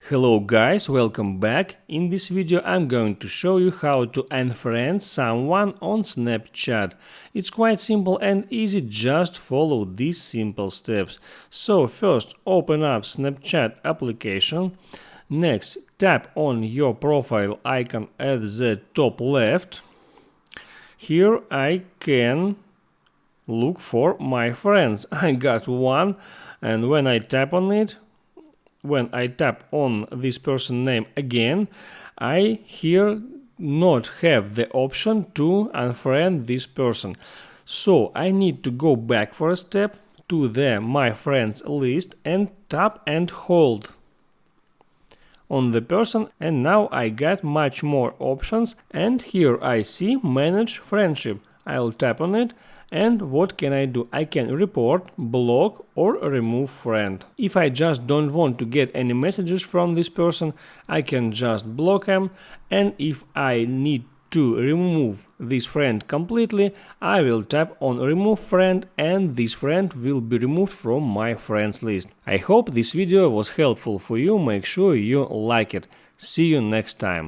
Hello guys, welcome back. In this video I'm going to show you how to unfriend someone on Snapchat. It's quite simple and easy, just follow these simple steps. So first open up Snapchat application. Next tap on your profile icon at the top left. Here I can look for my friends. I got one, and when I tap on this person name again, I here not have the option to unfriend this person. So I need to go back for a step to the My Friends list and tap and hold on the person, and now I got much more options, and here I see Manage Friendship. I'll tap on it, and what can I do? I can report, block or remove friend. If I just don't want to get any messages from this person, I can just block him, and if I need to remove this friend completely, I will tap on remove friend and this friend will be removed from my friends list. I hope this video was helpful for you. Make sure you like it. See you next time.